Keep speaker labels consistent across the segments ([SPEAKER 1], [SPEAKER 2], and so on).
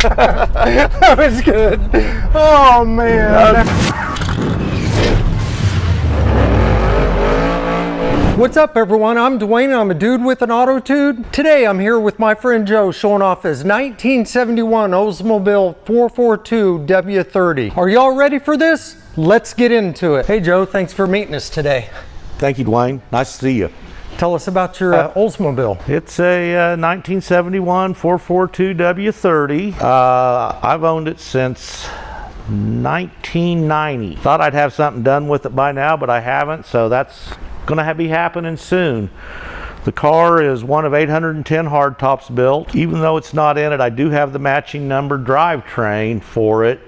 [SPEAKER 1] That was good. Oh man. What's up everyone, I'm Dwayne and I'm a dude with an Autotude. Today I'm here with my friend Joe showing off his 1971 Oldsmobile 442 W-30. Are y'all ready for this? Let's get into it. Hey Joe, thanks for meeting us today.
[SPEAKER 2] Thank you, Dwayne. Nice to see you.
[SPEAKER 1] Tell us about your Oldsmobile.
[SPEAKER 2] It's a 1971 442 W-30. I've owned it since 1990. Thought I'd have something done with it by now, but I haven't, so that's gonna be happening soon. The car is one of 810 hardtops built. Even though it's not in it, I do have the matching number drivetrain for it.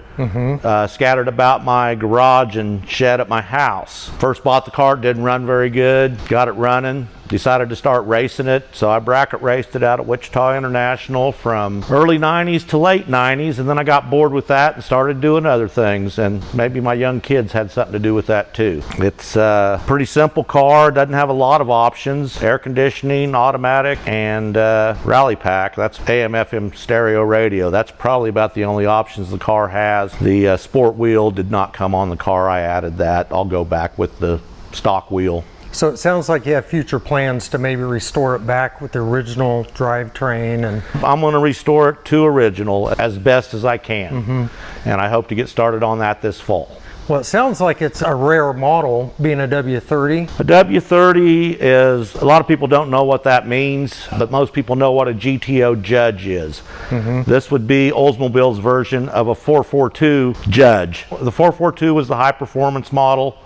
[SPEAKER 2] Scattered about my garage and shed at my house. First bought the car, didn't run very good, got it running, decided to start racing it, so I bracket raced it out at Wichita International from early 90s to late 90s, and then I got bored with that and started doing other things, and maybe my young kids had something to do with that too. It's a pretty simple car, doesn't have a lot of options: air conditioning, automatic, and rally pack. That's AM FM stereo radio. That's probably about the only options the car has. The sport wheel did not come on the car. I added that. I'll go back with the stock wheel.
[SPEAKER 1] So it sounds like you have future plans to maybe restore it back with the original drivetrain. And
[SPEAKER 2] I'm going to restore it to original as best as I can. And I hope to get started on that this fall.
[SPEAKER 1] Well, it sounds like it's a rare model, being a W-30.
[SPEAKER 2] A W-30 is, a lot of people don't know what that means, but most people know what a GTO Judge is. This would be Oldsmobile's version of a 442 Judge. The 442 was the high performance model.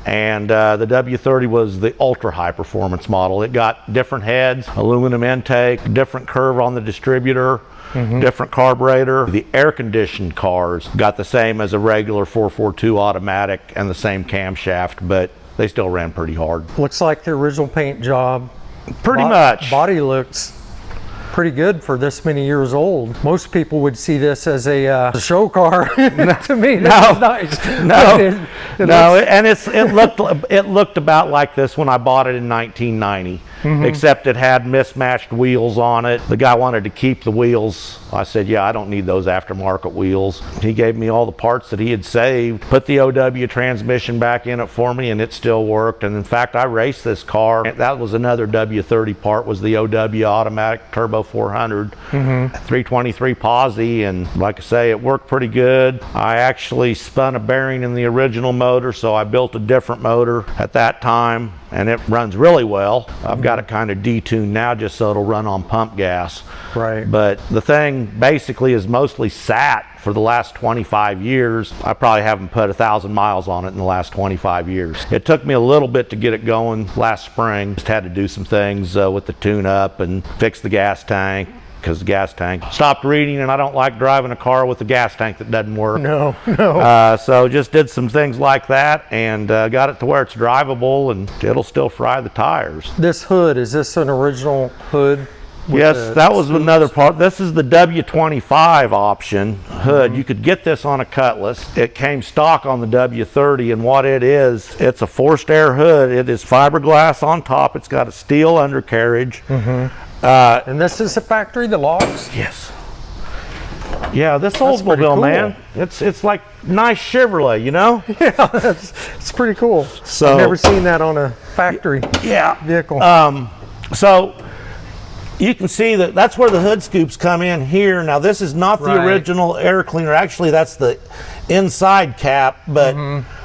[SPEAKER 2] And the W-30 was the ultra high performance model. It got different heads, aluminum intake, different curve on the distributor, different carburetor. The air conditioned cars got the same as a regular 442 automatic and the same camshaft, but they still ran pretty hard.
[SPEAKER 1] Looks like the original paint job.
[SPEAKER 2] Pretty much.
[SPEAKER 1] Body looks pretty good for this many years old. Most people would see this as a show car. To me, that's nice.
[SPEAKER 2] And it looked about like this when I bought it in 1990. Except it had mismatched wheels on it. The guy wanted to keep the wheels. I said, yeah, I don't need those aftermarket wheels. He gave me all the parts that he had saved, put the OW transmission back in it for me, and it still worked. And in fact, I raced this car. That was another W-30 part, was the OW automatic turbo 400, 323 posi, and like I say, it worked pretty good. I actually spun a bearing in the original motor, so I built a different motor at that time, and it runs really well. I've got it kind of detuned now just so it'll run on pump gas.
[SPEAKER 1] Right.
[SPEAKER 2] But the thing basically is mostly sat for the last 25 years. I probably haven't put 1,000 miles on it in the last 25 years. It took me a little bit to get it going last spring. Just had to do some things with the tune-up and fix the gas tank, because the gas tank stopped reading, and I don't like driving a car with a gas tank that doesn't work.
[SPEAKER 1] No.
[SPEAKER 2] So just did some things like that, and got it to where it's drivable, and it'll still fry the tires.
[SPEAKER 1] This hood, is this an original hood?
[SPEAKER 2] Yes, that was another part. This is the W25 option hood. You could get this on a Cutlass. It came stock on the W30, and what it is, it's a forced air hood. It is fiberglass on top. It's got a steel undercarriage.
[SPEAKER 1] And this is a factory, the logs?
[SPEAKER 2] Yes. Yeah, this Oldsmobile, cool. Man, it's like nice Chevrolet, you know?
[SPEAKER 1] Yeah, it's pretty cool.
[SPEAKER 2] So,
[SPEAKER 1] I've never seen that on a factory vehicle.
[SPEAKER 2] So you can see that that's where the hood scoops come in here. Now this is not the original air cleaner. Actually, that's the inside cap, but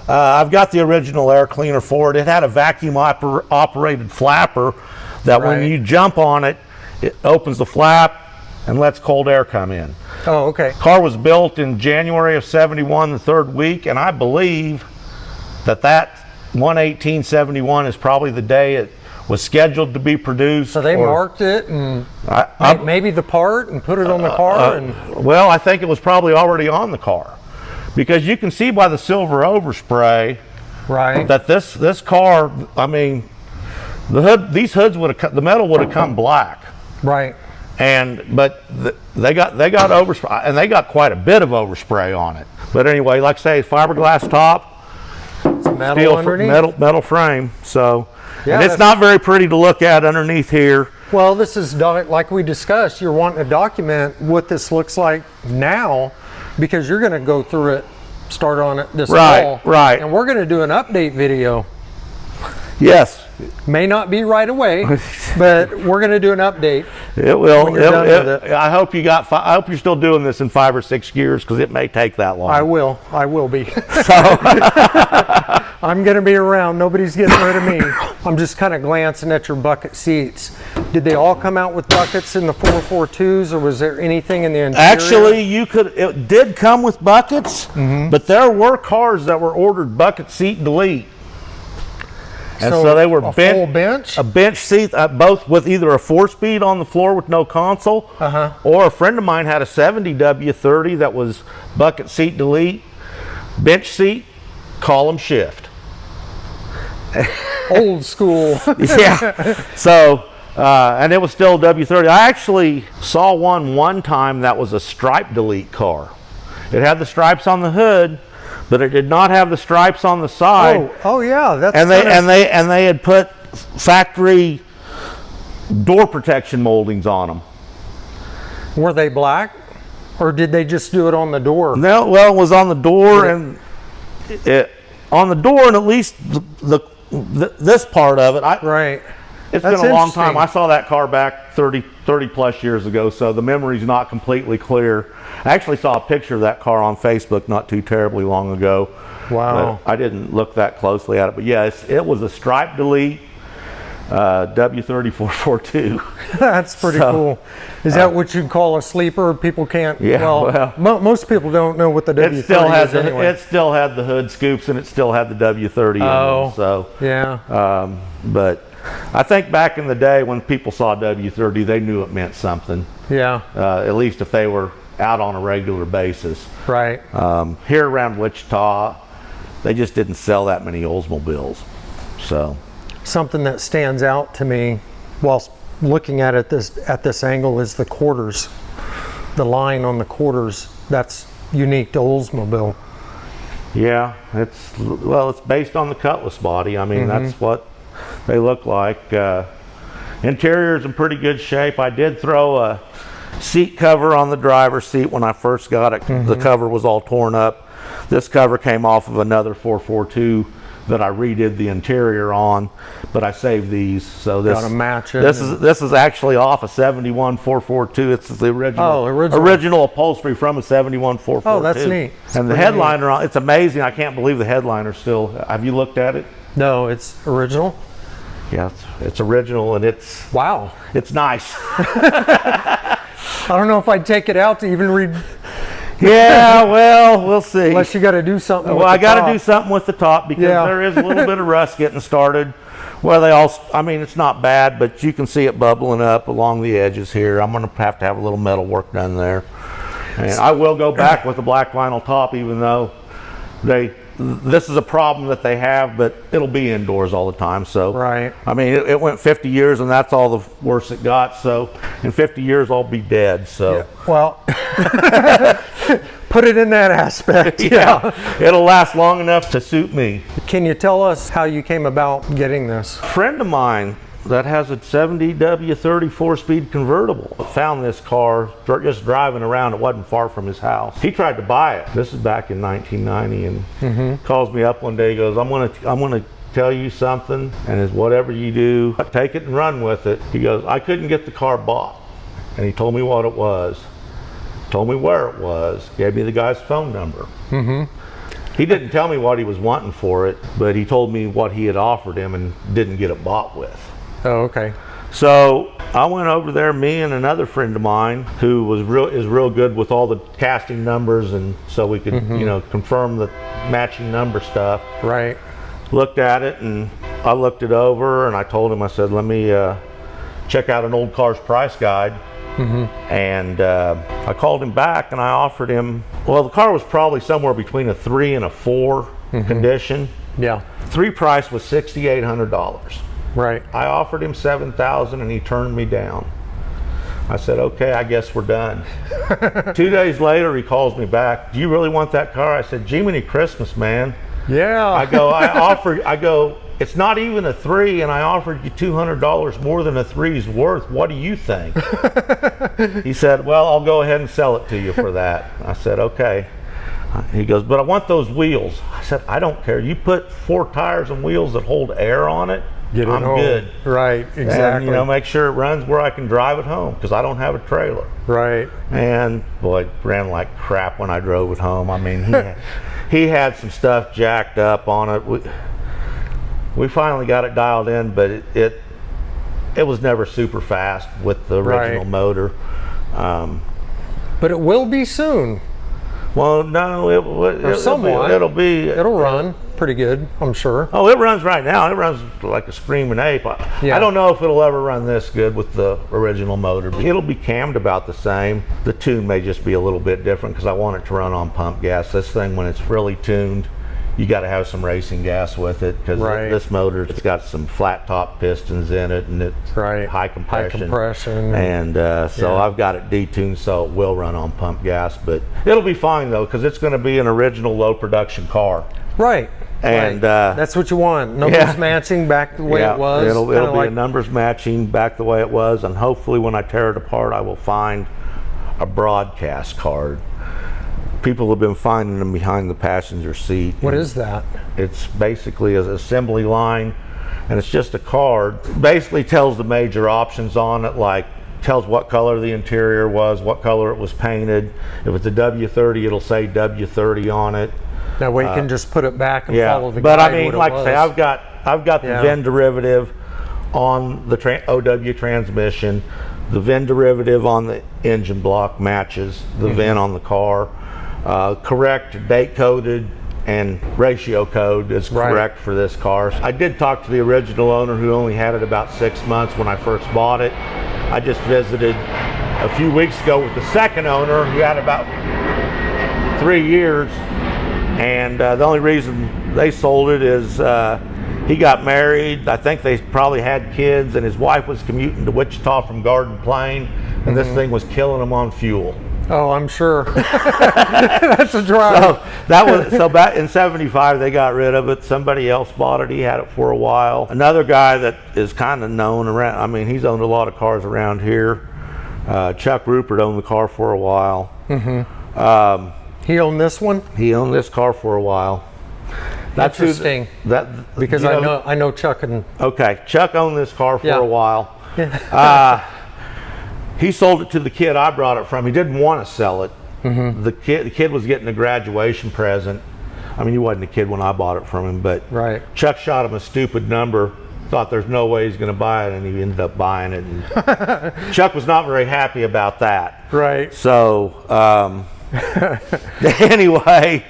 [SPEAKER 2] I've got the original air cleaner for it. It had a vacuum operated flapper that when you jump on it, it opens the flap and lets cold air come in.
[SPEAKER 1] Oh, okay.
[SPEAKER 2] Car was built in January of 71, the third week, and I believe that 1/18/71 is probably the day it was scheduled to be produced.
[SPEAKER 1] So they marked it and maybe the part and put it on the car?
[SPEAKER 2] Well, I think it was probably already on the car, because you can see by the silver overspray that this car, I mean, the hood, these hoods would have, the metal would have come black.
[SPEAKER 1] Right.
[SPEAKER 2] But they got overspray, and they got quite a bit of overspray on it. But anyway, like I say, fiberglass top,
[SPEAKER 1] metal underneath.
[SPEAKER 2] metal frame. So, and it's not very pretty to look at underneath here.
[SPEAKER 1] Well, this is like we discussed, you're wanting to document what this looks like now because you're going to go through it, start on it this fall.
[SPEAKER 2] Right.
[SPEAKER 1] And we're going to do an update video.
[SPEAKER 2] Yes.
[SPEAKER 1] May not be right away, but we're going to do an update.
[SPEAKER 2] It will. I hope I hope you're still doing this in 5 or 6 years because it may take that long.
[SPEAKER 1] I will. I will be.
[SPEAKER 2] So
[SPEAKER 1] I'm going to be around. Nobody's getting rid of me. I'm just kind of glancing at your bucket seats. Did they all come out with buckets in the 442s, or was there anything in the interior?
[SPEAKER 2] Actually, it did come with buckets, but there were cars that were ordered bucket seat delete. And so they were
[SPEAKER 1] full bench?
[SPEAKER 2] A bench seat, both with either a 4-speed on the floor with no console, or a friend of mine had a 70 W-30 that was bucket seat delete, bench seat, column shift.
[SPEAKER 1] Old school.
[SPEAKER 2] Yeah. So, and it was still W-30. I actually saw one time that was a stripe delete car. It had the stripes on the hood, but it did not have the stripes on the side.
[SPEAKER 1] Oh yeah, that's
[SPEAKER 2] and they had put factory door protection moldings on them.
[SPEAKER 1] Were they black, or did they just do it on the door?
[SPEAKER 2] No, well, it was on the door, and on the door, and at least this part of it.
[SPEAKER 1] Right.
[SPEAKER 2] It's been a long time. I saw that car back 30 plus years ago, so the memory's not completely clear. I actually saw a picture of that car on Facebook not too terribly long ago.
[SPEAKER 1] Wow.
[SPEAKER 2] I didn't look that closely at it, but yes, it was a stripe delete W-30 442.
[SPEAKER 1] That's pretty cool. Is that what you'd call a sleeper? People can't.
[SPEAKER 2] Yeah. Well,
[SPEAKER 1] most people don't know what the W-30 is anyway.
[SPEAKER 2] It still had the hood scoops, and it still had the W-30 in it. So
[SPEAKER 1] yeah.
[SPEAKER 2] But I think back in the day when people saw W-30, they knew it meant something.
[SPEAKER 1] Yeah.
[SPEAKER 2] At least if they were out on a regular basis.
[SPEAKER 1] Right.
[SPEAKER 2] Here around Wichita, they just didn't sell that many Oldsmobiles. So
[SPEAKER 1] something that stands out to me whilst looking at it at this angle is the quarters. The line on the quarters, that's unique to Oldsmobile.
[SPEAKER 2] Yeah, it's based on the Cutlass body. I mean, that's what they look like. Interior is in pretty good shape. I did throw a seat cover on the driver's seat when I first got it. The cover was all torn up. This cover came off of another 442 that I redid the interior on, but I saved these. So this
[SPEAKER 1] gotta match it.
[SPEAKER 2] This is actually off a 71 442. It's the original upholstery from a 71 442.
[SPEAKER 1] Oh, that's neat.
[SPEAKER 2] And the headliner on it's amazing. I can't believe the headliner still. Have you looked at it?
[SPEAKER 1] No, it's original.
[SPEAKER 2] Yeah, it's original, and it's
[SPEAKER 1] wow.
[SPEAKER 2] It's nice.
[SPEAKER 1] I don't know if I'd take it out to even read.
[SPEAKER 2] Yeah, well, we'll see.
[SPEAKER 1] Unless you got to do something.
[SPEAKER 2] Well, I got to do something with the top because there is a little bit of rust getting started. Well, I mean, it's not bad, but you can see it bubbling up along the edges here. I'm going to have a little metal work done there. And I will go back with the black vinyl top, even though this is a problem that they have, but it'll be indoors all the time. So,
[SPEAKER 1] right.
[SPEAKER 2] I mean, it went 50 years, and that's all the worst it got. So, in 50 years, I'll be dead. So,
[SPEAKER 1] yeah. Well, put it in that aspect.
[SPEAKER 2] Yeah, it'll last long enough to suit me.
[SPEAKER 1] Can you tell us how you came about getting this?
[SPEAKER 2] A friend of mine that has a 70 W-30 4-speed convertible found this car just driving around. It wasn't far from his house. He tried to buy it. This is back in 1990, and calls me up one day. He goes, I'm gonna tell you something, and it's whatever you do, take it and run with it. He goes, I couldn't get the car bought, and he told me what it was, told me where it was, gave me the guy's phone number. He didn't tell me what he was wanting for it, but he told me what he had offered him and didn't get it bought with.
[SPEAKER 1] Oh, okay.
[SPEAKER 2] So I went over there, me and another friend of mine who is real good with all the casting numbers, and so we could confirm the matching number stuff.
[SPEAKER 1] Right.
[SPEAKER 2] Looked at it, and I looked it over, and I told him, I said, let me check out an old car's price guide. And I called him back, and I offered him, well, the car was probably somewhere between a 3 and a 4 condition.
[SPEAKER 1] Yeah.
[SPEAKER 2] 3 price was $6,800.
[SPEAKER 1] Right.
[SPEAKER 2] I offered him $7,000, and he turned me down. I said, okay, I guess we're done. 2 days later, he calls me back. Do you really want that car? I said, Jiminy Christmas, man.
[SPEAKER 1] Yeah.
[SPEAKER 2] I go, it's not even a 3, and I offered you $200 more than a 3's worth. What do you think? He said, well, I'll go ahead and sell it to you for that. I said, okay. He goes, but I want those wheels. I said, I don't care. You put 4 tires and wheels that hold air on it,
[SPEAKER 1] Get it
[SPEAKER 2] I'm
[SPEAKER 1] home.
[SPEAKER 2] good.
[SPEAKER 1] Right, exactly.
[SPEAKER 2] And, you know, make sure it runs where I can drive it home, because I don't have a trailer.
[SPEAKER 1] Right.
[SPEAKER 2] And boy, it ran like crap when I drove it home. I mean, he had some stuff jacked up on it. We finally got it dialed in, but it was never super fast with the original motor.
[SPEAKER 1] But it will be soon.
[SPEAKER 2] Well, no, it'll
[SPEAKER 1] run pretty good, I'm sure.
[SPEAKER 2] Oh, it runs right now. It runs like a screaming ape. I don't know if it'll ever run this good with the original motor. It'll be cammed about the same. The tune may just be a little bit different because I want it to run on pump gas. This thing, when it's really tuned, you got to have some racing gas with it, because this motor, it's got some flat top pistons in it, and it's high compression. And so I've got it detuned so it will run on pump gas, but it'll be fine though, because it's going to be an original low production car.
[SPEAKER 1] Right.
[SPEAKER 2] And
[SPEAKER 1] that's what you want. Numbers matching back the way it was.
[SPEAKER 2] It'll be like a numbers matching back the way it was, and hopefully when I tear it apart, I will find a broadcast card. People have been finding them behind the passenger seat.
[SPEAKER 1] What is that?
[SPEAKER 2] It's basically an assembly line, and it's just a card. Basically tells the major options on it, like tells what color the interior was, what color it was painted. If it's a W-30, it'll say W-30 on it.
[SPEAKER 1] That way you can just put it back and follow the guide.
[SPEAKER 2] But I mean, like I say, I've got the VIN derivative on the OW transmission. The VIN derivative on the engine block matches the VIN on the car. Correct date coded and ratio code is correct for this car. I did talk to the original owner, who only had it about 6 months when I first bought it. I just visited a few weeks ago with the second owner, who had about 3 years, and the only reason they sold it is he got married. I think they probably had kids, and his wife was commuting to Wichita from Garden Plain, and this thing was killing them on fuel.
[SPEAKER 1] Oh, I'm sure. That's a drive.
[SPEAKER 2] So back in '75 they got rid of it. Somebody else bought it. He had it for a while. Another guy that is kind of known around, I mean, he's owned a lot of cars around here. Chuck Rupert owned the car for a while.
[SPEAKER 1] He owned this one?
[SPEAKER 2] He owned this car for a while. That's
[SPEAKER 1] interesting. Because I know Chuck and...
[SPEAKER 2] Okay, Chuck owned this car for a while. He sold it to the kid I brought it from. He didn't want to sell it. The kid was getting a graduation present. I mean, he wasn't a kid when I bought it from him, but Chuck shot him a stupid number, thought there's no way he's going to buy it, and he ended up buying it. And Chuck was not very happy about that. So anyway,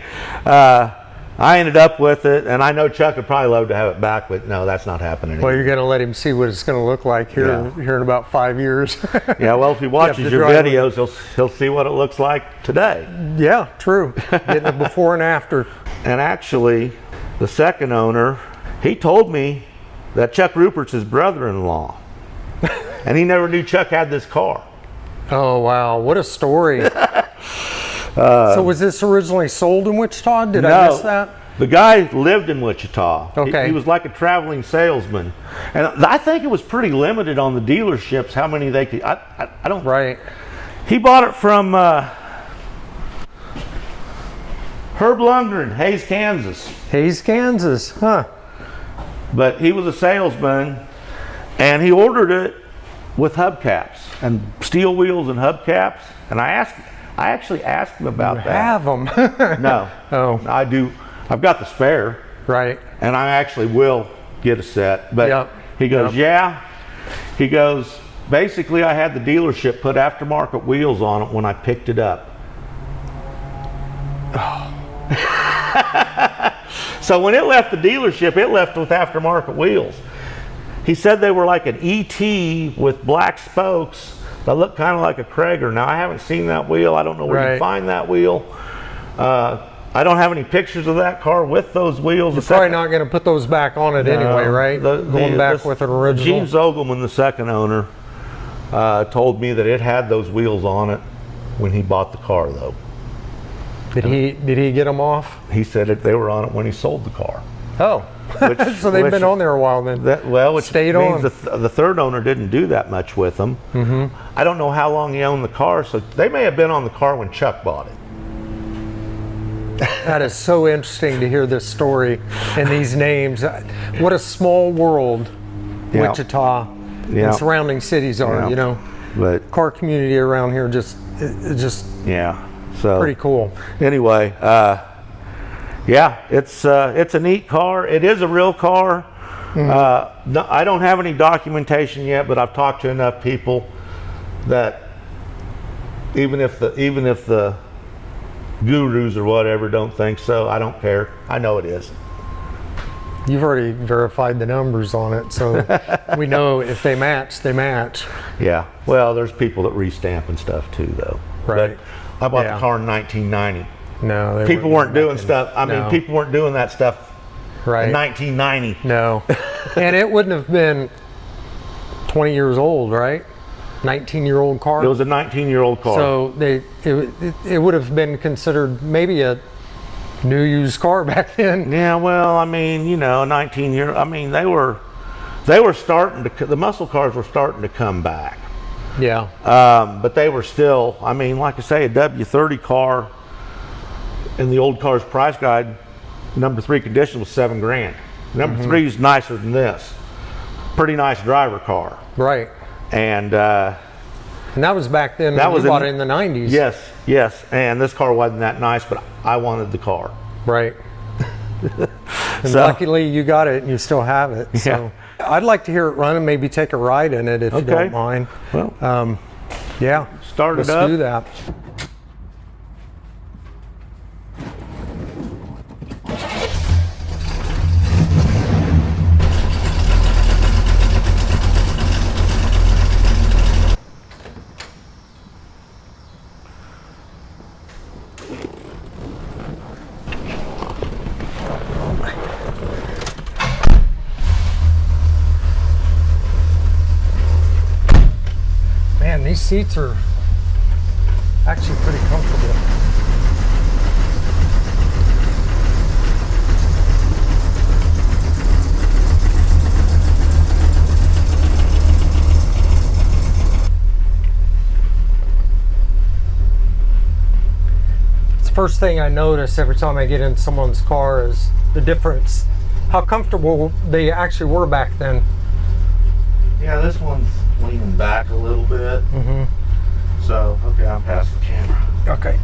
[SPEAKER 2] I ended up with it, and I know Chuck would probably love to have it back, but no, that's not happening anymore.
[SPEAKER 1] Well, you're going to let him see what it's going to look like here in about 5 years.
[SPEAKER 2] Well, if he watches your videos, he'll see what it looks like today.
[SPEAKER 1] Yeah, true. Getting it before and after.
[SPEAKER 2] And actually, the second owner, he told me that Chuck Rupert's his brother-in-law, and he never knew Chuck had this car.
[SPEAKER 1] Oh, wow. What a story. So was this originally sold in Wichita? Did I miss that?
[SPEAKER 2] The guy lived in Wichita.
[SPEAKER 1] Okay.
[SPEAKER 2] He was like a traveling salesman. And I think it was pretty limited on the dealerships how many they could. I don't.
[SPEAKER 1] Right.
[SPEAKER 2] He bought it from Herb Lundgren, Hays, Kansas.
[SPEAKER 1] Hays, Kansas, huh?
[SPEAKER 2] But he was a salesman, and he ordered it with hubcaps and steel wheels and hubcaps. And I actually asked him about that.
[SPEAKER 1] Have them?
[SPEAKER 2] No.
[SPEAKER 1] Oh.
[SPEAKER 2] I do. I've got the spare.
[SPEAKER 1] Right.
[SPEAKER 2] And I actually will get a set. But he goes, He goes, basically I had the dealership put aftermarket wheels on it when I picked it up.
[SPEAKER 1] Oh.
[SPEAKER 2] So when it left the dealership, it left with aftermarket wheels. He said they were like an ET with black spokes that looked kind of like a Krager. Now, I haven't seen that wheel. I don't know where you find that wheel. I don't have any pictures of that car with those wheels.
[SPEAKER 1] You're probably not going to put those back on it anyway, right? Going back with an original.
[SPEAKER 2] Gene Zogelman, the second owner, told me that it had those wheels on it when he bought the car, though.
[SPEAKER 1] Did he get them off?
[SPEAKER 2] He said that they were on it when he sold the car.
[SPEAKER 1] Oh. So they've been on there a while then.
[SPEAKER 2] Which
[SPEAKER 1] stayed
[SPEAKER 2] means
[SPEAKER 1] on.
[SPEAKER 2] the third owner didn't do that much with them. I don't know how long he owned the car, so they may have been on the car when Chuck bought it.
[SPEAKER 1] That is so interesting to hear this story and these names. What a small world Wichita and surrounding cities are, you know.
[SPEAKER 2] But
[SPEAKER 1] car community around here just
[SPEAKER 2] so
[SPEAKER 1] pretty cool.
[SPEAKER 2] Anyway, yeah, it's a neat car. It is a real car. No, I don't have any documentation yet, but I've talked to enough people that even if the gurus or whatever don't think so, I don't care. I know it is.
[SPEAKER 1] You've already verified the numbers on it, so we know if they match, they match.
[SPEAKER 2] Yeah. Well, there's people that restamp and stuff too, though.
[SPEAKER 1] Right.
[SPEAKER 2] But I bought the car in 1990.
[SPEAKER 1] No,
[SPEAKER 2] people weren't doing stuff. I mean, people weren't doing that stuff in 1990.
[SPEAKER 1] No. And it wouldn't have been 20 years old, right? 19-year-old car.
[SPEAKER 2] It was a 19-year-old car.
[SPEAKER 1] So it would have been considered maybe a new used car back then.
[SPEAKER 2] Yeah, well, I mean, you know, 19-year. I mean, they were starting to. The muscle cars were starting to come back.
[SPEAKER 1] Yeah.
[SPEAKER 2] But they were still. I mean, like I say, a W-30 car in the old cars price guide, number 3 condition was $7 grand. Number 3 is nicer than this. Pretty nice driver car.
[SPEAKER 1] Right.
[SPEAKER 2] And
[SPEAKER 1] that was back then. That was bought it in the 90s.
[SPEAKER 2] Yes, yes. And this car wasn't that nice, but I wanted the car.
[SPEAKER 1] Right. And luckily you got it and you still have it. So I'd like to hear it run and maybe take a ride in it if you don't mind.
[SPEAKER 2] Well,
[SPEAKER 1] yeah.
[SPEAKER 2] Start it up.
[SPEAKER 1] Let's do that. Man, these seats are actually pretty comfortable. It's the first thing I notice every time I get in someone's car is the difference, how comfortable they actually were back then.
[SPEAKER 2] Yeah, this one's leaning back a little bit. So, okay, I'm past the camera.
[SPEAKER 1] Okay.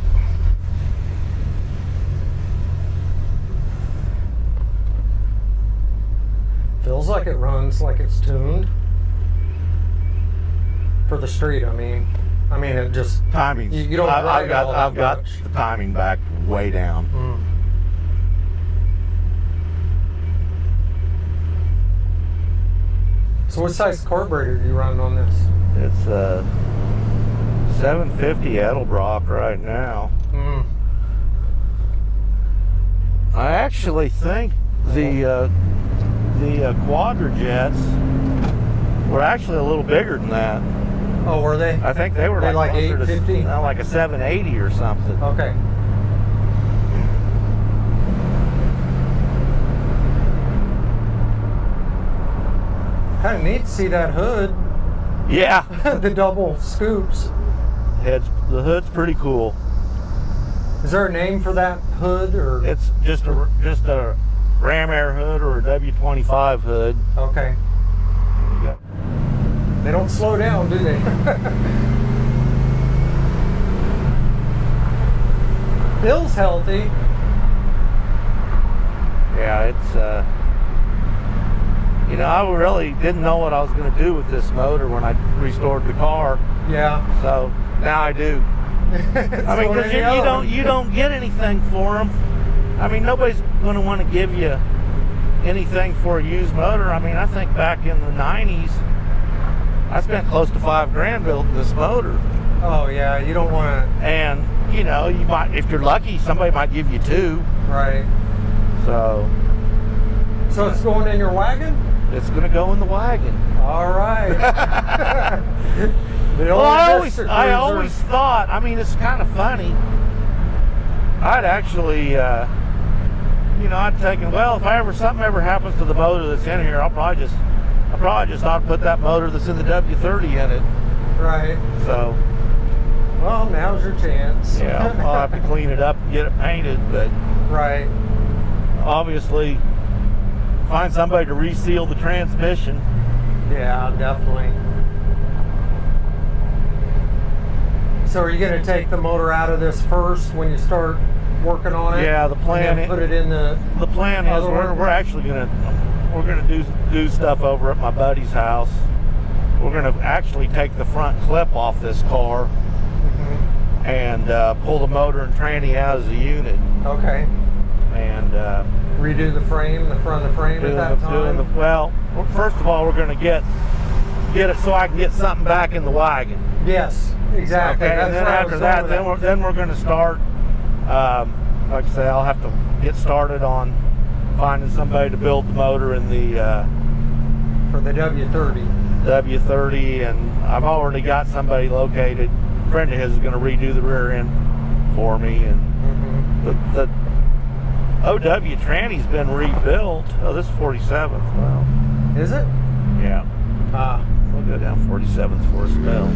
[SPEAKER 1] Feels like it runs like it's tuned. For the street, I mean it just
[SPEAKER 2] timing.
[SPEAKER 1] You don't
[SPEAKER 2] I've got the timing back way down. So what size carburetor are you running on this? It's a 750 Edelbrock right now. I actually think the Quadrajets were actually a little bigger than that.
[SPEAKER 1] Oh, were they?
[SPEAKER 2] I think they were
[SPEAKER 1] like 850?
[SPEAKER 2] Like a 780 or something.
[SPEAKER 1] Okay. Kind of neat to see that hood.
[SPEAKER 2] Yeah.
[SPEAKER 1] The double scoops.
[SPEAKER 2] The hood's pretty cool.
[SPEAKER 1] Is there a name for that hood, or?
[SPEAKER 2] It's just a Ram Air hood or a W25 hood.
[SPEAKER 1] Okay. They don't slow down, do they? Feels healthy.
[SPEAKER 2] Yeah, it's you know, I really didn't know what I was going to do with this motor when I restored the car.
[SPEAKER 1] Yeah.
[SPEAKER 2] So now I do. I mean, because you don't get anything for them. I mean, nobody's going to want to give you anything for a used motor. I mean, I think back in the 90s, I spent close to $5 grand building this motor.
[SPEAKER 1] Oh yeah, you don't want to.
[SPEAKER 2] And you know, you might, if you're lucky, somebody might give you 2.
[SPEAKER 1] Right.
[SPEAKER 2] So
[SPEAKER 1] it's going in your wagon?
[SPEAKER 2] It's going to go in the wagon.
[SPEAKER 1] All right.
[SPEAKER 2] Well, I always thought, I mean, it's kind of funny. I'd actually you know, I'm thinking, well, if something ever happens to the motor that's in here, I probably just ought to put that motor that's in the W-30 in it.
[SPEAKER 1] Right.
[SPEAKER 2] So,
[SPEAKER 1] well, now's your chance.
[SPEAKER 2] yeah, I'll have to clean it up and get it painted, but
[SPEAKER 1] right.
[SPEAKER 2] obviously find somebody to reseal the transmission.
[SPEAKER 1] Yeah, definitely. So are you going to take the motor out of this first when you start working on it?
[SPEAKER 2] Yeah, the plan
[SPEAKER 1] is put it in the
[SPEAKER 2] plan is we're actually gonna do stuff over at my buddy's house. We're gonna actually take the front clip off this car and pull the motor and tranny out as a unit.
[SPEAKER 1] Okay.
[SPEAKER 2] And
[SPEAKER 1] redo the frame, the front of the frame at that time?
[SPEAKER 2] Well, first of all, we're gonna get it so I can get something back in the wagon.
[SPEAKER 1] Yes, exactly.
[SPEAKER 2] Okay, and then after that, then we're gonna start. Like I say, I'll have to get started on finding somebody to build the motor in the
[SPEAKER 1] for the W-30.
[SPEAKER 2] W-30, and I've already got somebody located. A friend of his is going to redo the rear end for me, and the OW tranny's been rebuilt. Oh, this is 47th. Wow.
[SPEAKER 1] Is it?
[SPEAKER 2] Yeah. We'll go down 47th for a spell.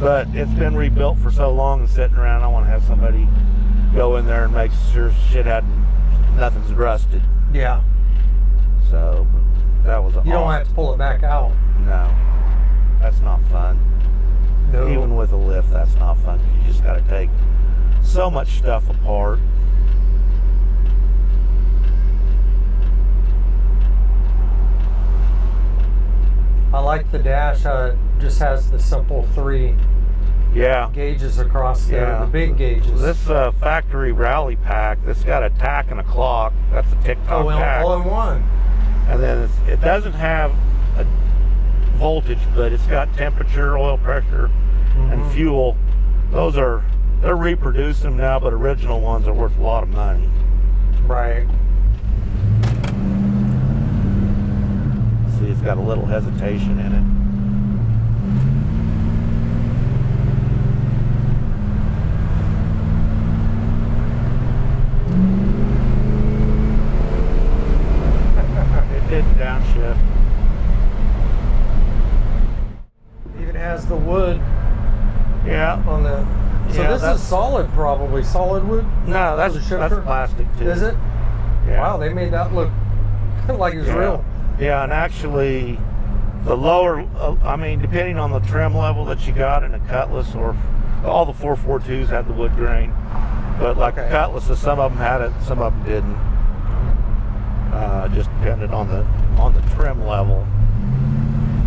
[SPEAKER 2] But it's been rebuilt for so long and sitting around, I want to have somebody go in there and make sure nothing's rusted.
[SPEAKER 1] Yeah.
[SPEAKER 2] So that was
[SPEAKER 1] You don't have to pull it back out.
[SPEAKER 2] No, that's not fun.
[SPEAKER 1] No.
[SPEAKER 2] Even with a lift, that's not fun. You just got to take so much stuff apart.
[SPEAKER 1] I like the dash. It just has the simple 3 gauges across there, the big gauges.
[SPEAKER 2] This factory rally pack, that's got a tack and a clock. That's a tick-tock tack.
[SPEAKER 1] All in one.
[SPEAKER 2] And then it doesn't have a voltage, but it's got temperature, oil pressure, and fuel. They're reproducing them now, but original ones are worth a lot of money.
[SPEAKER 1] Right.
[SPEAKER 2] See, it's got a little hesitation in it. It didn't downshift.
[SPEAKER 1] Even has the wood.
[SPEAKER 2] Yeah.
[SPEAKER 1] On the. So
[SPEAKER 2] yeah,
[SPEAKER 1] this is solid, probably solid wood.
[SPEAKER 2] No, that's plastic too.
[SPEAKER 1] Is it?
[SPEAKER 2] Yeah.
[SPEAKER 1] Wow, they made that look like it was real.
[SPEAKER 2] Yeah, and actually, the lower, I mean, depending on the trim level that you got in a Cutlass, or all the 442s had the wood grain, but like the Cutlasses, some of them had it, some of them didn't. Just depended on the trim level.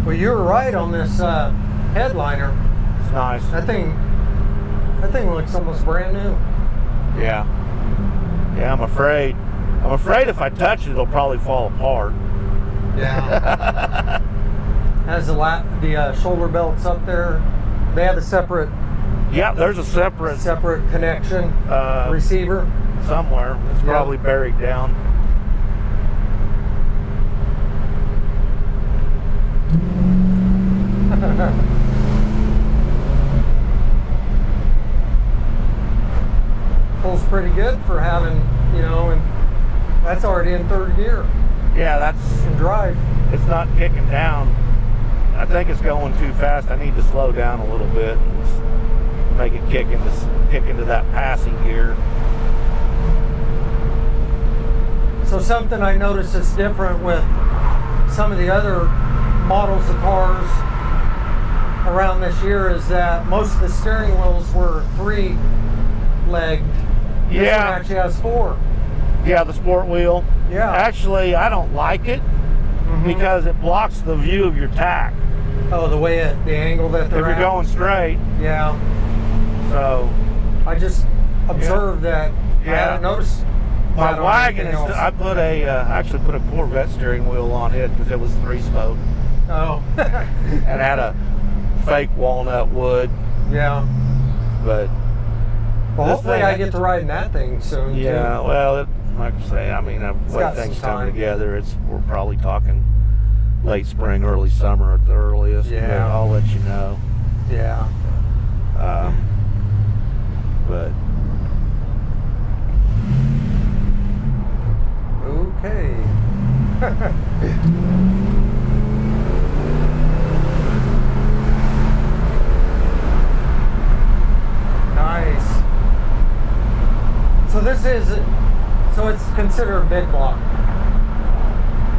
[SPEAKER 1] Well, you were right on this headliner.
[SPEAKER 2] It's nice.
[SPEAKER 1] That thing looks almost brand new.
[SPEAKER 2] Yeah. Yeah, I'm afraid if I touch it, it'll probably fall apart.
[SPEAKER 1] Yeah. Has the shoulder belts up there. They have a separate.
[SPEAKER 2] Yeah, there's a separate
[SPEAKER 1] connection receiver
[SPEAKER 2] somewhere. It's probably buried down.
[SPEAKER 1] Pulls pretty good for having, and that's already in 3rd gear.
[SPEAKER 2] Yeah, that's
[SPEAKER 1] in drive.
[SPEAKER 2] It's not kicking down. I think it's going too fast. I need to slow down a little bit and make it kick into that passing gear.
[SPEAKER 1] So something I noticed that's different with some of the other models of cars around this year is that most of the steering wheels were 3-legged. This one actually has 4.
[SPEAKER 2] Yeah, the sport wheel.
[SPEAKER 1] Yeah.
[SPEAKER 2] Actually, I don't like it because it blocks the view of your tack.
[SPEAKER 1] Oh, the angle that they're
[SPEAKER 2] if you're going straight.
[SPEAKER 1] Yeah.
[SPEAKER 2] So
[SPEAKER 1] I just observed that. I hadn't noticed.
[SPEAKER 2] My wagon is. I actually put a Corvette steering wheel on it because it was 3-spoke.
[SPEAKER 1] Oh.
[SPEAKER 2] And had a fake walnut wood.
[SPEAKER 1] Yeah.
[SPEAKER 2] But.
[SPEAKER 1] Well, hopefully I get to ride in that thing soon.
[SPEAKER 2] Yeah.
[SPEAKER 1] Too.
[SPEAKER 2] Well, like I say, I mean, the way things come together, we're probably talking late spring, early summer at the earliest.
[SPEAKER 1] Yeah.
[SPEAKER 2] I'll let you know.
[SPEAKER 1] Yeah.
[SPEAKER 2] but
[SPEAKER 1] okay. Nice. So this is, so it's considered a big block.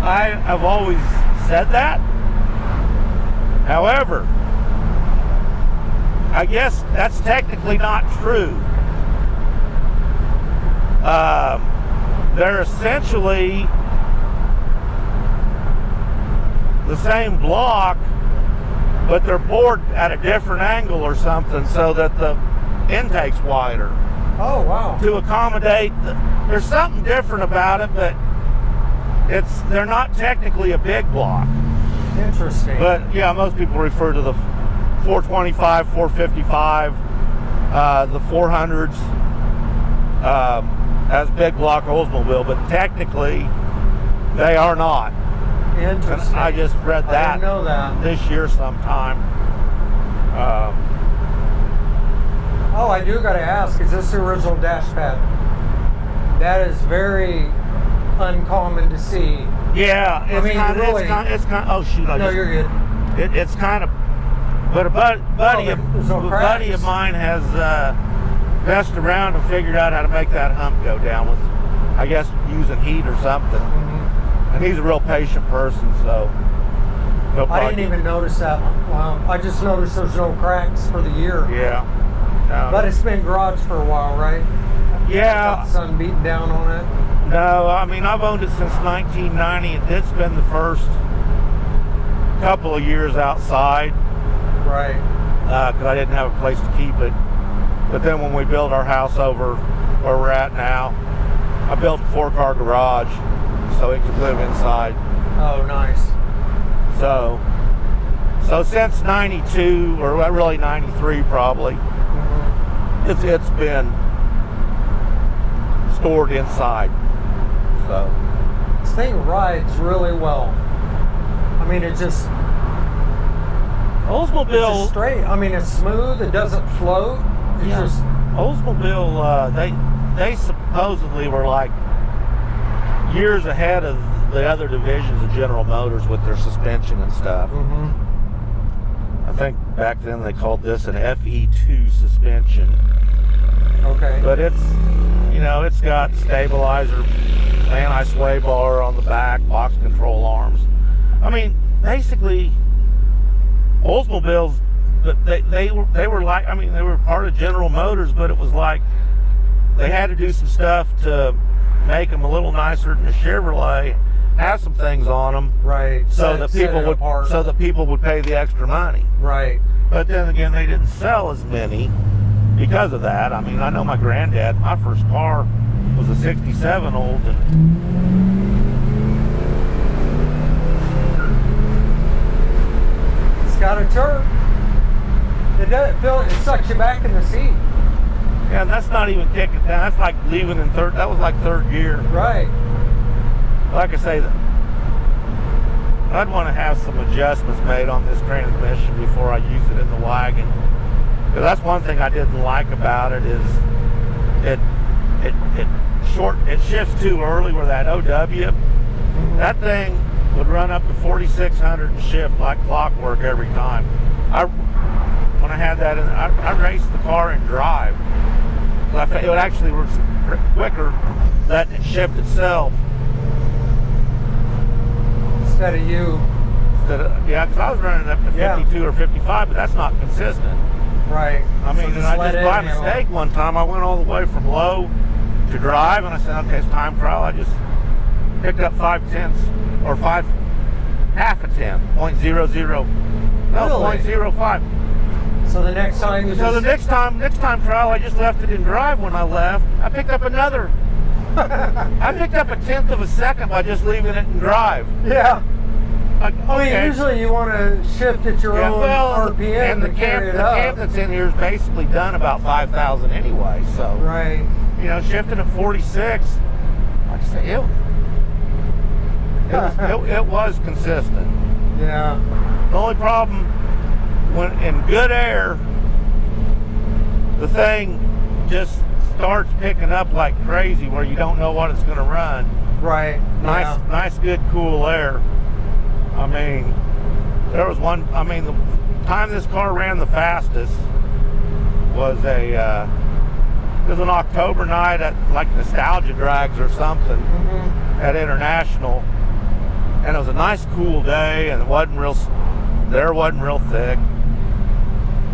[SPEAKER 2] I've always said that. However, I guess that's technically not true. They're essentially the same block, but they're bored at a different angle or something so that the intake's wider.
[SPEAKER 1] Oh, wow.
[SPEAKER 2] To accommodate, there's something different about it, but they're not technically a big block.
[SPEAKER 1] Interesting.
[SPEAKER 2] But yeah, most people refer to the 425, 455, the 400s as big block Oldsmobile, but technically they are not.
[SPEAKER 1] Interesting.
[SPEAKER 2] And I just read that,
[SPEAKER 1] I didn't know that
[SPEAKER 2] this year sometime.
[SPEAKER 1] Oh, I do got to ask, is this the original dash pad? That is very uncommon to see.
[SPEAKER 2] Yeah, it's kind of, oh shoot,
[SPEAKER 1] No, you're good.
[SPEAKER 2] It's kind of, but a buddy of mine has messed around and figured out how to make that hump go down with, I guess, using heat or something.
[SPEAKER 1] Mm-hmm.
[SPEAKER 2] And he's a real patient person, so.
[SPEAKER 1] I didn't even notice that. I just noticed there's no cracks for the year.
[SPEAKER 2] Yeah.
[SPEAKER 1] But it's been garage for a while, right?
[SPEAKER 2] Yeah.
[SPEAKER 1] Got the sun beating down on it.
[SPEAKER 2] No, I mean, I've owned it since 1990. It did spend the first couple of years outside.
[SPEAKER 1] Right.
[SPEAKER 2] Because I didn't have a place to keep it. But then when we built our house over where we're at now, I built a 4-car garage so it could live inside.
[SPEAKER 1] Oh, nice.
[SPEAKER 2] So since 92, or really 93 probably, it's been stored inside. So
[SPEAKER 1] this thing rides really well. I mean, it just
[SPEAKER 2] Oldsmobile,
[SPEAKER 1] it's just straight. I mean, it's smooth. It doesn't float. It's just
[SPEAKER 2] Oldsmobile. They supposedly were like years ahead of the other divisions of General Motors with their suspension and stuff.
[SPEAKER 1] Mm-hmm.
[SPEAKER 2] I think back then they called this an FE2 suspension.
[SPEAKER 1] Okay.
[SPEAKER 2] But it's, you know, it's got stabilizer, anti-sway bar on the back, box control arms. I mean, basically, Oldsmobiles, they were like, I mean, they were part of General Motors, but it was like they had to do some stuff to make them a little nicer than a Chevrolet, have some things on them,
[SPEAKER 1] right?
[SPEAKER 2] So that people would pay the extra money,
[SPEAKER 1] right?
[SPEAKER 2] But then again, they didn't sell as many because of that. I mean, I know my granddad, my first car was a 67 Old.
[SPEAKER 1] It's got a chirp. It doesn't feel it sucks you back in the seat.
[SPEAKER 2] Yeah, and that's not even kicking down. That's like leaving in third. That was like third gear.
[SPEAKER 1] Right.
[SPEAKER 2] Like I say, I'd want to have some adjustments made on this transmission before I use it in the wagon. Because that's one thing I didn't like about it is it shifts too early with that OW. That thing would run up to 4,600 and shift like clockwork every time. When I had that in, I raced the car and drive. It would actually work quicker letting it shift itself.
[SPEAKER 1] Instead of you.
[SPEAKER 2] Yeah, because I was running up to 52 or 55, but that's not consistent.
[SPEAKER 1] Right.
[SPEAKER 2] I mean, and I just by mistake one time, I went all the way from low to drive, and I said, okay, it's time trial. I just picked up 5/10 or half a 10, 0.00, no,
[SPEAKER 1] really?
[SPEAKER 2] 0.05.
[SPEAKER 1] So the next time you
[SPEAKER 2] the next time trial, I just left it in drive. When I left, I picked up another. I picked up 1/10 of a second by just leaving it in drive.
[SPEAKER 1] Yeah.
[SPEAKER 2] Like, okay.
[SPEAKER 1] I mean, usually you want to shift at your own RPM
[SPEAKER 2] and the camp that's in here is basically done about 5,000 anyway. So
[SPEAKER 1] right.
[SPEAKER 2] You know, shifting at 46, like I say, it was consistent.
[SPEAKER 1] Yeah.
[SPEAKER 2] The only problem when in good air, the thing just starts picking up like crazy where you don't know what it's going to run.
[SPEAKER 1] Right.
[SPEAKER 2] Nice,
[SPEAKER 1] Yeah.
[SPEAKER 2] nice, good, cool air. I mean, there was one, I mean, the time this car ran the fastest was it was an October night at like Nostalgia Drags or something at International. And it was a nice cool day, and it wasn't real, the air wasn't real thick.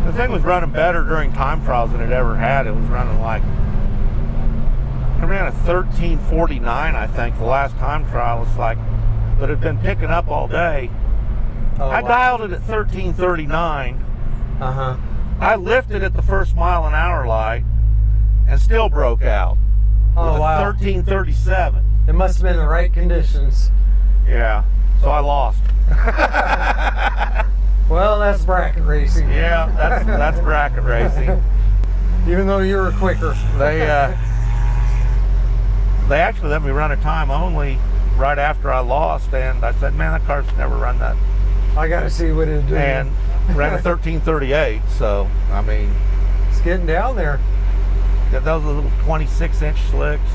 [SPEAKER 2] The thing was running better during time trials than it ever had. It was running like, I ran a 1349, I think, the last time trial. It's like, but it had been picking up all day.
[SPEAKER 1] Oh,
[SPEAKER 2] I
[SPEAKER 1] wow.
[SPEAKER 2] dialed it at 1339.
[SPEAKER 1] Uh-huh.
[SPEAKER 2] I lifted at the first mile an hour light and still broke out.
[SPEAKER 1] Oh,
[SPEAKER 2] with a
[SPEAKER 1] wow.
[SPEAKER 2] 1337.
[SPEAKER 1] It must have been the right conditions.
[SPEAKER 2] Yeah, so I lost.
[SPEAKER 1] Well, that's bracket racing.
[SPEAKER 2] Yeah, that's bracket racing.
[SPEAKER 1] Even though you were quicker.
[SPEAKER 2] They actually let me run a time only right after I lost, and I said, man, that car's never run that.
[SPEAKER 1] I got to see what it did.
[SPEAKER 2] And ran a 1338, so, I mean.
[SPEAKER 1] It's getting down there.
[SPEAKER 2] Those are little 26-inch slicks.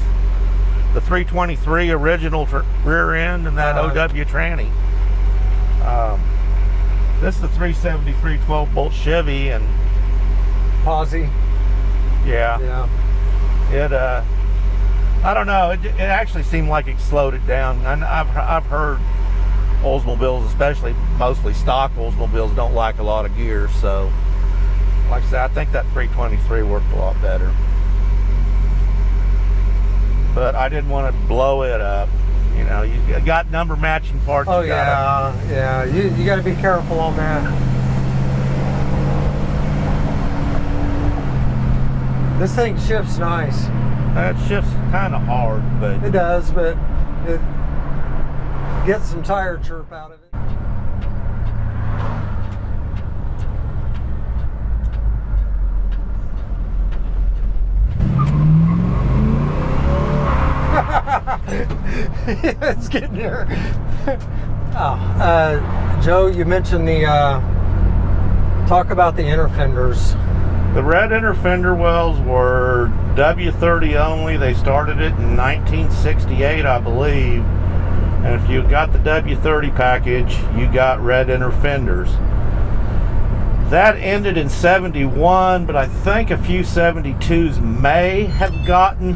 [SPEAKER 2] The 323 original rear end and that OW tranny. This is the 373 12-bolt Chevy, and
[SPEAKER 1] Posy.
[SPEAKER 2] yeah. It I don't know. It actually seemed like it slowed it down. And I've heard Oldsmobiles, especially mostly stock Oldsmobiles, don't like a lot of gear. So, like I said, I think that 323 worked a lot better. But I didn't want to blow it up. You know, you got number matching parts.
[SPEAKER 1] Oh, yeah. You got to be careful on that. This thing shifts nice.
[SPEAKER 2] It shifts kind of hard, but
[SPEAKER 1] It does, but it gets some tire chirp out of it. It's getting there. Joe, you mentioned the talk about the inner fenders.
[SPEAKER 2] the red inner fender wells were W-30 only. They started it in 1968, I believe. And if you got the W-30 package, you got red inner fenders. That ended in 71, but I think a few 72s may have gotten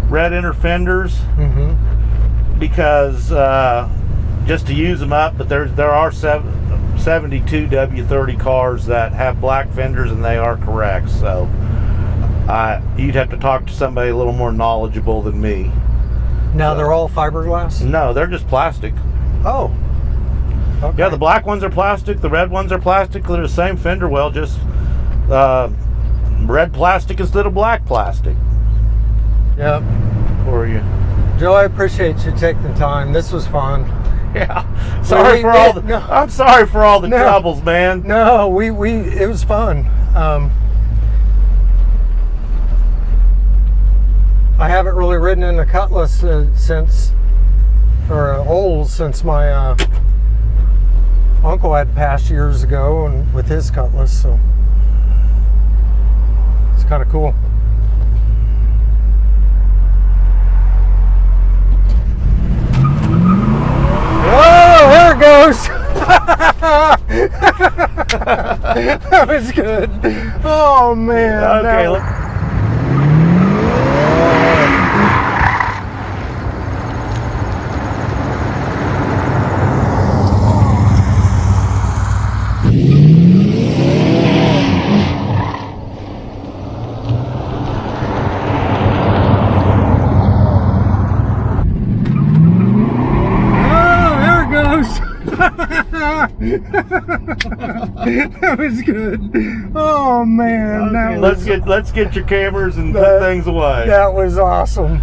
[SPEAKER 2] red inner fenders because just to use them up. But there are 72 W-30 cars that have black fenders, and they are correct. So you'd have to talk to somebody a little more knowledgeable than me.
[SPEAKER 1] Now they're all fiberglass?
[SPEAKER 2] No, they're just plastic.
[SPEAKER 1] Oh. Okay.
[SPEAKER 2] Yeah, the black ones are plastic, the red ones are plastic. They're the same fender well, just red plastic instead of black plastic.
[SPEAKER 1] Yep.
[SPEAKER 2] For you.
[SPEAKER 1] Joe, I appreciate you taking the time. This was fun.
[SPEAKER 2] Yeah. Sorry for all the.
[SPEAKER 1] No.
[SPEAKER 2] I'm sorry for all the troubles, man.
[SPEAKER 1] No, it was fun. I haven't really ridden in a Cutlass since my uncle had passed years ago, and with his Cutlass, so it's kind of cool. Whoa, there it goes. That was good. Oh man.
[SPEAKER 2] Okay.
[SPEAKER 1] That was good. Oh man,
[SPEAKER 2] Okay, let's get your cameras and put things away.
[SPEAKER 1] That was awesome.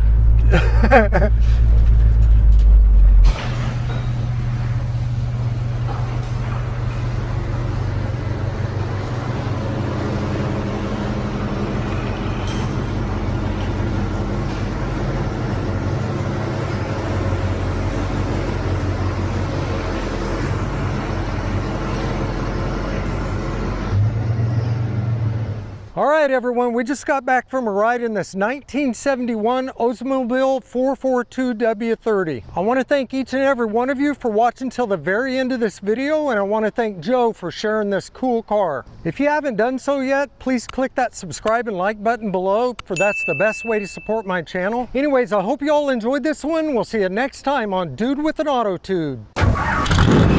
[SPEAKER 1] All right, everyone, we just got back from a ride in this 1971 Oldsmobile 442 W-30. I want to thank each and every one of you for watching till the very end of this video, and I want to thank Joe for sharing this cool car. If you haven't done so yet, please click that subscribe and like button below, for that's the best way to support my channel. Anyways, I hope you all enjoyed this one. We'll see you next time on Dude with an Autotude.